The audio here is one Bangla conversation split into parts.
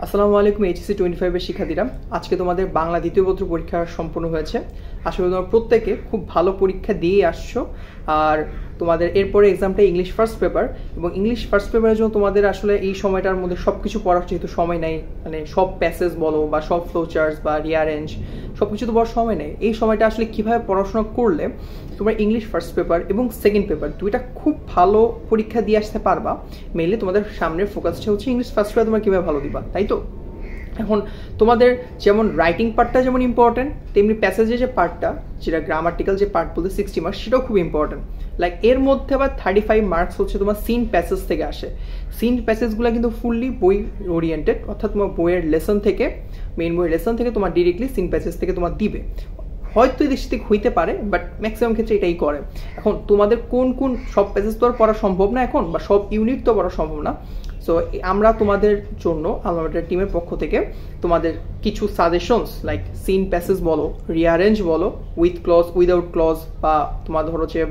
আসসালামু আলাইকুম এইচএসসি 25 এর শিক্ষার্থীরা, আজকে তোমাদের বাংলা দ্বিতীয় পত্র পরীক্ষা সম্পন্ন হয়েছে। আসলে তোমরা প্রত্যেকে খুব ভালো পরীক্ষা দিয়ে আসছো। আর তোমাদের এরপরে এক্সামটা ইংলিশ ফার্স্ট পেপার, এবং ইংলিশ ফার্স্ট পেপারের জন্য তোমাদের আসলে এই সময়টার মধ্যে সব কিছু পড়ার যেহেতু সময় নেই, মানে সব প্যাসেজ বলো বা সব ফ্লোচার্টস বা রিয়ারেঞ্জ সব কিছু তো পড়ার সময় নেই। এই সময়টা আসলে কীভাবে পড়াশোনা করলে তোমরা ইংলিশ ফার্স্ট পেপার এবং সেকেন্ড পেপার দুইটা খুব ভালো পরীক্ষা দিয়ে আসতে পারবা। মেইনলি তোমাদের সামনের ফোকাসটা হচ্ছে ইংলিশ ফার্স্ট পেপার তোমরা কীভাবে ভালো দিবা, তাই তো? এখন তোমাদের যেমন রাইটিং পার্টটা যেমন ইম্পর্টেন্ট, তেমনি প্যাসেজের যে পার্টটা, যেটা গ্রামাটিক্যাল যে পার্ট বলতে 60 মার্কস, সেটাও খুব ইম্পর্টেন্ট। লাইক এর মধ্যে আবার 35 মার্কস হচ্ছে তোমার সিন প্যাসেজ থেকে আসে। সিন প্যাসেজগুলো কিন্তু ফুললি বই ওরিয়েন্টেড, অর্থাৎ তোমার বইয়ের লেসন থেকে, মেইন বইয়ের লেসন থেকে তোমার ডিরেক্টলি সিন প্যাসেজ থেকে তোমার দিবে। হয়তো এই দেশ থেকে হইতে পারে, বাট ম্যাক্সিমাম ক্ষেত্রে এটাই করে। এখন তোমাদের কোন কোন সব প্যাসেজ তো আর পড়া সম্ভব না এখন, বা সব ইউনিট তো পড়া সম্ভব না। সো আমরা তোমাদের জন্য আমাদের টিমের পক্ষ থেকে তোমাদের কিছু সাজেশনস, লাইক সিন প্যাসেজ বলো, রিয়ারেঞ্জ বলো, উইথ ক্লজ, উইদাউট ক্লজ, বা তোমার ধরো যে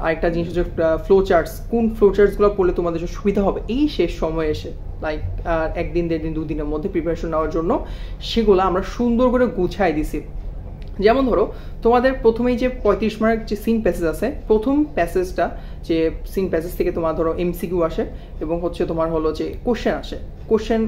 আরেকটা জিনিস হচ্ছে ফ্লো চার্টস, কোন ফ্লো চার্টসগুলো পড়লে তোমাদের সুবিধা হবে এই শেষ সময় এসে, লাইক একদিন দেড় দিন দুদিনের মধ্যে প্রিপারেশন নেওয়ার জন্য সেগুলো আমরা সুন্দর করে গুছাই দিছি। যেমন ধরো তোমাদের প্রথমেই যে 35 মার্ক যে সিন প্যাসেজ আছে, প্রথম প্যাসেজটা যে সিন প্যাসেজ থেকে তোমার ধরো এমসিকিউ আসে এবং হচ্ছে তোমার হলো যে কোশ্চেন আসে, কোশ্চেন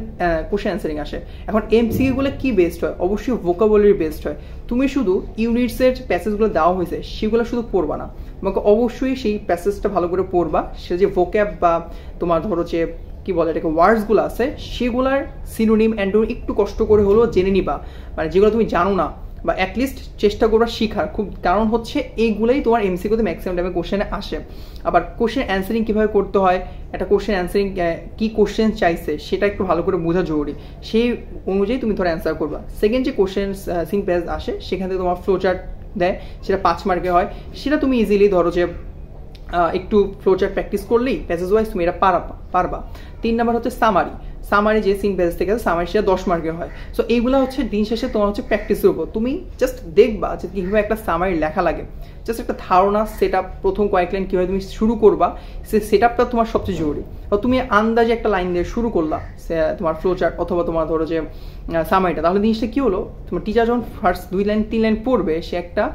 অ্যান্সারিং আসে। এখন এমসিকিউগুলো কি বেসড হয়? অবশ্যই ভোকাবুলারি বেসড হয়। তুমি শুধু ইউনিটসের প্যাসেজগুলো দেওয়া হয়েছে সেগুলো শুধু পড়বা না, তোমাকে অবশ্যই সেই প্যাসেজটা ভালো করে পড়বা। সে যে ভোক্যাব বা তোমার ধরো যে কি বলে এটাকে ওয়ার্ডসগুলো আছে সেগুলার সিনোনিম অ্যান্টোনিম একটু কষ্ট করে হলেও জেনে নিবা, মানে যেগুলো তুমি জানো না, বা অ্যাটলিস্ট চেষ্টা করবা শেখার খুব। কারণ হচ্ছে এইগুলোই তোমার এমসিকিউতে ম্যাক্সিমাম টাইমে কোশ্চেনে আসে। আবার কোশ্চেন অ্যান্সারিং কীভাবে করতে হয়, একটা কোশ্চেন অ্যান্সারিং কী কোশ্চেন চাইছে সেটা একটু ভালো করে বোঝা জরুরি। সেই অনুযায়ী তুমি ধরো অ্যান্সার করবা। সেকেন্ড যে কোশ্চেন সিন প্যাসেজ আসে সেখান থেকে তোমার ফ্লোচার্ট দেয়, সেটা 5 মার্কে হয়। সেটা তুমি ইজিলি ধরো যে একটু ফ্লোচার্ট প্র্যাকটিস করলেই প্যাসেজ ওয়াইজ তুমি এটা পারবা। 3 নাম্বার হচ্ছে সামারি যে সিন প্যাসেজ থেকে সামারি, সেটা 10 মার্কের হয়। সো এইগুলো হচ্ছে দিন শেষে তোমার হচ্ছে প্র্যাকটিসের উপর। তুমি জাস্ট দেখবা যে কীভাবে একটা সামারি লেখা লাগে, জাস্ট একটা ধারণা, সেট আপ, প্রথম কয়েক লাইন কীভাবে তুমি শুরু করবা, সে সেট আপটা তোমার সবচেয়ে জরুরি। তুমি আন্দাজে একটা লাইন দিয়ে শুরু করলা তোমার ফ্লোচার্ট অথবা তোমার ধরো যে সামারিটা, তাহলে জিনিসটা কী হলো, তোমার টিচার যখন ফার্স্ট 2 লাইন 3 লাইন পড়বে, সে একটা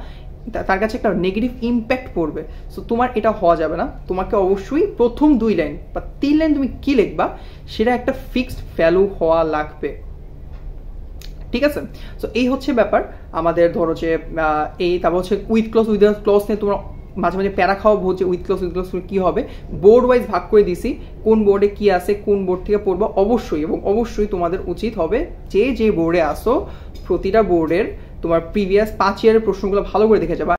তার কাছে একটা নেগেটিভ ইম্প্যাক্ট পড়বে। সো তোমার এটা হওয়া যাবে না। তোমাকে অবশ্যই প্রথম 2 লাইন বা 3 লাইন তুমি কি লিখবা সেটা একটা ফিক্সড ভ্যালু হওয়া লাগবে, ঠিক আছে? সো এই হচ্ছে ব্যাপার আমাদের। ধরো যে এই তারপর হচ্ছে উইথ ক্লজ উইদাউট ক্লজ নিয়ে তোমরা মাঝে মাঝে প্যারা খাওয়া হচ্ছে, উইথ ক্লজ কী হবে, বোর্ড ওয়াইজ ভাগ করে দিছি, কোন বোর্ডে কি আছে, কোন বোর্ড থেকে পড়বা। অবশ্যই এবং অবশ্যই তোমাদের উচিত হবে যে বোর্ডে আসো প্রতিটা বোর্ডের তোমার প্রিভিয়াস 5 ইয়ারের প্রশ্নগুলো ভালো করে দেখে যাবা।